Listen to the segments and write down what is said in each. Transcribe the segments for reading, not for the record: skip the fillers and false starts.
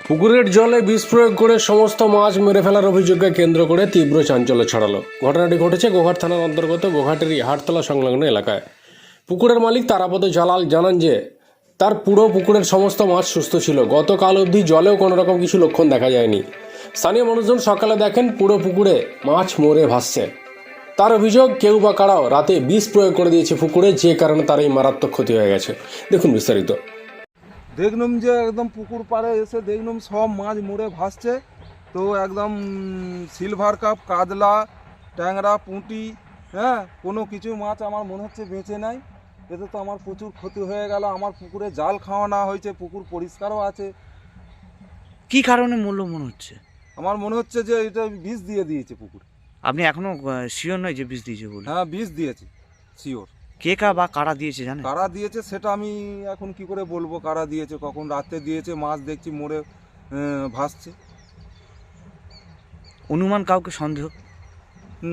পুকুরের জলে বিষ প্রয়োগ করে সমস্ত মাছ মেরে ফেলার অভিযোগকে কেন্দ্র করে তীব্র চাঞ্চল্য ছড়ালো। ঘটনাটি ঘটেছে গোঘাট থানার অন্তর্গত গোঘাটেরই হাটতলা সংলগ্ন এলাকায়। পুকুরের মালিক তারাপদ জালাল জানান যে তার পুরো পুকুরের সমস্ত মাছ সুস্থ ছিল। গতকাল অবধি জলেও কোনো রকম কিছু লক্ষণ দেখা যায়নি। স্থানীয় মানুষজন সকালে দেখেন পুরো পুকুরে মাছ মরে ভাসছে। তার অভিযোগ কেউ বা কারাও রাতে বিষ প্রয়োগ করে দিয়েছে পুকুরে, যে কারণে তার এই মারাত্মক ক্ষতি হয়ে গেছে। দেখুন বিস্তারিত। দেখলাম যে একদম পুকুর পাড়ে এসে দেখলাম সব মাছ মরে ভাসছে। তো একদম সিলভার কাপ, কাতলা, ট্যাংরা, পুঁটি, হ্যাঁ, কোনো কিছু মাছ আমার মনে হচ্ছে বেঁচে নাই। এতে তো আমার প্রচুর ক্ষতি হয়ে গেল। আমার পুকুরে জাল খাওয়ানো হয়েছে, পুকুর পরিষ্কারও আছে। কি কারণে মূল্য মনে হচ্ছে? আমার মনে হচ্ছে যে এটা বিষ দিয়ে দিয়েছে পুকুর। আপনি এখনো শিওর নয় যে বিষ দিয়েছে বলে? হ্যাঁ, বিষ দিয়েছে, শিওর। কে বা কারা দিয়েছে জানেন? কারা দিয়েছে সেটা আমি এখন কি করে বলবো কারা দিয়েছে, কখন রাতে দিয়েছে। মাছ দেখছি মরে ভাসছে। অনুমান কাউকে সন্দেহ?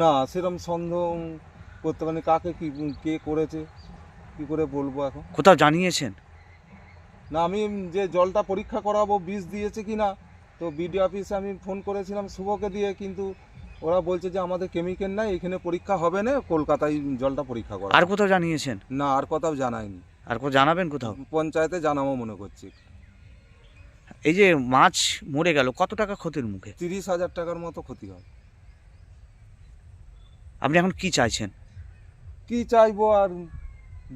না, সেরকম সন্দেহ করতে পারি কাকে কি কে করেছে কি করে বলবো এখন। কোথাও জানিয়েছেন? না, আমি যে জলটা পরীক্ষা করাবো বিষ দিয়েছে কি না, তো বিডিও অফিসে আমি ফোন করেছিলাম শুভকে দিয়ে, কিন্তু ওরা বলছে যে আমাদের কেমিক্যাল নাই, এখানে পরীক্ষা হবে না, কলকাতায় জলটা পরীক্ষা করা। আর কোথাও জানিয়েছেন? না, আর কোথাও জানায়নি। আর কোথাও জানাবেন? কোথাও পঞ্চায়েতে জানাবো মনে করছি। এই যে মাছ মরে গেল, কত টাকা ক্ষতির মুখে? 30,000 টাকার মতো ক্ষতি হয়। আপনি এখন কি চাইছেন? কি চাইবো আর,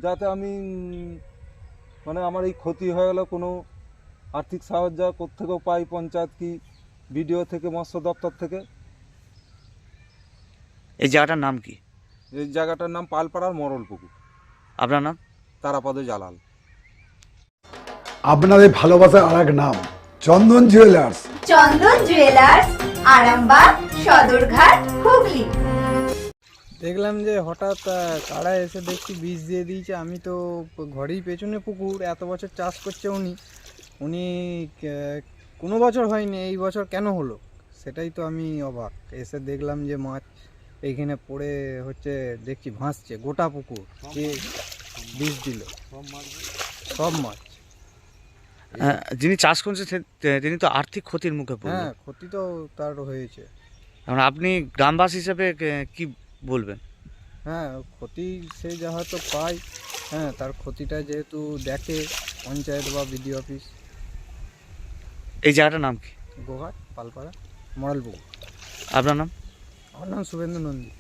যাতে আমি মানে আমার এই ক্ষতি হয়ে গেল কোনো আর্থিক সাহায্য কোত্থেকেও পাই, পঞ্চায়েত কি বিডিও থেকে, মৎস্য দপ্তর থেকে। এই জায়গাটার নাম কি? এই জায়গাটার নাম পালপাড়ার মরল পুকুর। আপনার নাম? তারাপদ জালাল। আপনাদের ভালোবাসার আর এক নাম চন্দন জুয়েলার্স। চন্দন জুয়েলার্স, আরামবাগ, সদরঘাট, হুগলি। দেখলাম যে হঠাৎ কারা এসে দেখছি বীজ দিয়ে দিয়েছে। আমি তো ঘরেই পেছনে পুকুর, এত বছর চাষ করছে উনি কোনো বছর হয়নি, এই বছর কেন হলো সেটাই তো আমি অবাক। এসে দেখলাম যে মাছ এইখানে পড়ে হচ্ছে, দেখছি ভাসছে গোটা পুকুর। কে বীজ দিল? সব মাছ। যিনি চাষ করছেন তিনি তো আর্থিক ক্ষতির মুখে পড়লেন। হ্যাঁ, ক্ষতি তো তার হয়েছে। এখন আপনি গ্রামবাসী হিসেবে কি বলবেন? হ্যাঁ, ক্ষতি সে যা হয়তো পায়, হ্যাঁ, তার ক্ষতিটা যেহেতু দেখে পঞ্চায়েত বা বিডিও অফিস। এই জায়গাটার নাম কি? গোঘাট, পালপাড়া, মরালপুকুর। আপনার নাম? আমার নাম শুভেন্দু নন্দী।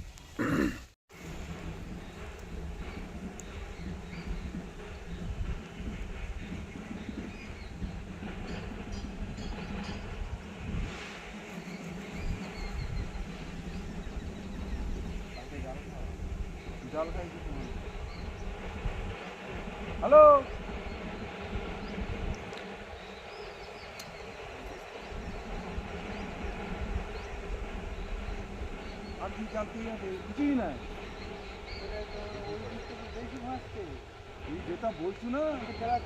হ্যালো, আর কি জানতে হবে? কিছুই নাই। তুই যেটা বলছি না,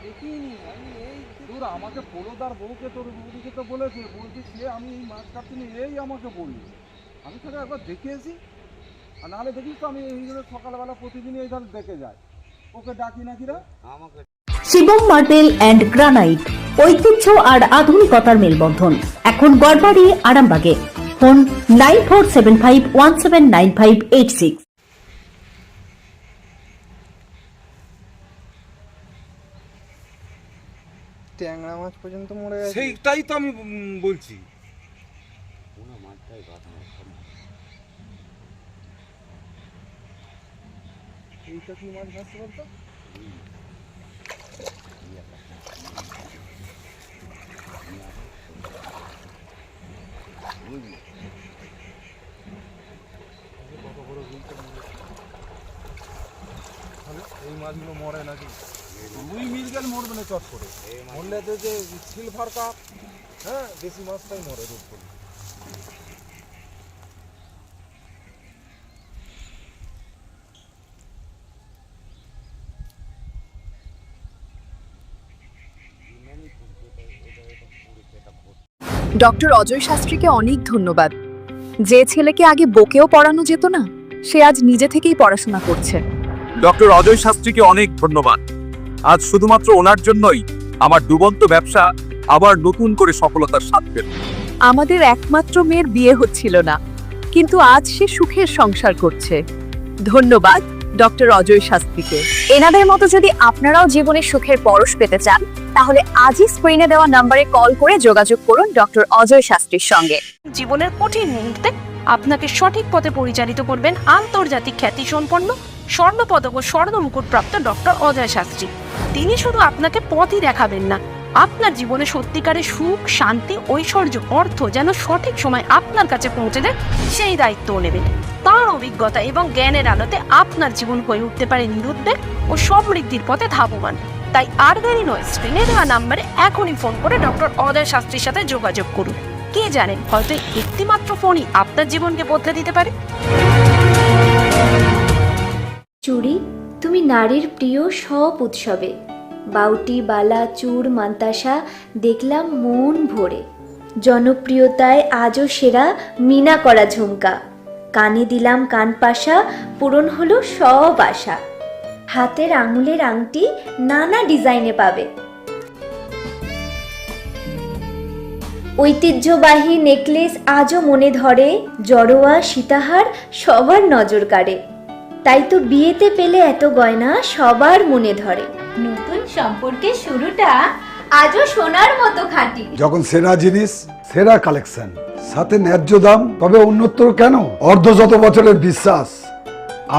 দেখিনি আমি। এই তোর আমাকে পোলোদার বউকে, তোর বউদিকে তো বলেছে, বলছি সে আমি এই মাছ কাটছি না, এই আমাকে বললি। আমি তাকে একবার দেখেছি, আর নাহলে দেখিস তো আমি এই জন্য সকালবেলা প্রতিদিনই এই ধর দেখে যাই। ওকে ডাকি নাকি রা আমাকে। শিবম মার্বেল অ্যান্ড গ্রানাইট, ঐতিহ্য আর আধুনিকতার মেলবন্ধন, এখন গড়বাড়ি, আরামবাগে। ফোন 9475179586। ট্যাংরা মাছ পর্যন্ত মরে গেছে। সেইটাই তো আমি বলছি। এইটা কি মাছ ভাসতে বলতো? এই মাছগুলো মরে নাকি? রুই মির্গেল মরবে না চট করে, মরলে তো যে সিলভার কাপ, হ্যাঁ, দেশি মাছটাই মরে রোগ করে। ডক্টর অজয় শাস্ত্রীকে অনেক ধন্যবাদ। যে ছেলেকে আগে বকেও পড়ানো যেত না, সে আজ নিজে থেকেই পড়াশোনা করছে। ডক্টর অজয় শাস্ত্রীকে অনেক ধন্যবাদ। আজ শুধুমাত্র ওনার জন্যই আমার ডুবন্ত ব্যবসা আবার নতুন করে সফলতার স্বাদ পেল। আমাদের একমাত্র মেয়ের বিয়ে হচ্ছিল না, কিন্তু আজ সে সুখের সংসার করছে। ধন্যবাদ ডক্টর অজয় শাস্ত্রীকে। এনাদের মতো যদি আপনারাও জীবনে সুখের পরশ পেতে চান, তাহলে আজই স্ক্রিনে দেওয়া নম্বরে কল করে যোগাযোগ করুন ডক্টর অজয় শাস্ত্রীর সঙ্গে। জীবনের কঠিন মুহূর্তে আপনাকে সঠিক পথে পরিচালিত করবেন আন্তর্জাতিক খ্যাতিসম্পন্ন স্বর্ণপদক ও স্বর্ণ মুকুটপ্রাপ্ত ডক্টর অজয় শাস্ত্রী। তিনি শুধু আপনাকে পথই দেখাবেন না, আপনার জীবনে সত্যিকারের সুখ, শান্তি, ঐশ্বর্য, অর্থ যেন সঠিক সময় আপনার কাছে পৌঁছে দেয় সেই দায়িত্বও নেবেন। তার অভিজ্ঞতা এবং জ্ঞানের আলোতে আপনার জীবন হয়ে উঠতে পারে নিরুদ্বেগ ও সমৃদ্ধির পথে ধাবমান। তাই আর দেরি নয়, স্ক্রিনে দেওয়া নাম্বারে এখনই ফোন করে ডক্টর অজয় শাস্ত্রীর সাথে যোগাযোগ করুন। কে জানেন, হয়তো একটি মাত্র ফোনই আপনার জীবনকে বদলে দিতে পারে। চুড়ি, তুমি নারীর প্রিয় সব উৎসবে বাউটি, বালা, চূড়, মান্তাসা দেখলাম মন ভরে। জনপ্রিয়তায় আজও সেরা মিনা করা ঝুমকা, কানে দিলাম কানপাশা, পূরণ হলো সব আশা। হাতের আঙুলের আংটি নানা ডিজাইনে পাবে, ঐতিহ্যবাহী নেকলেস আজও মনে ধরে, জড়োয়া, সীতাহার সবার নজর কাড়ে। তাই তো বিয়েতে পেলে এত গয়না সবার মনে ধরে। নতুন সম্পর্কের শুরুটা আজও সোনার মতো খাঁটি। যখন সেরা জিনিস, সেরা কালেকশন, সাথে ন্যায্য দাম, তবে উন্নতর কেন? অর্ধশত বছরের বিশ্বাস,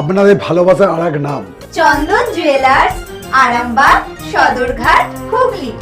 আপনাদের ভালোবাসার আর এক নাম চন্দন জুয়েলার্স, আরামবাগ, সদরঘাট, হুগলি।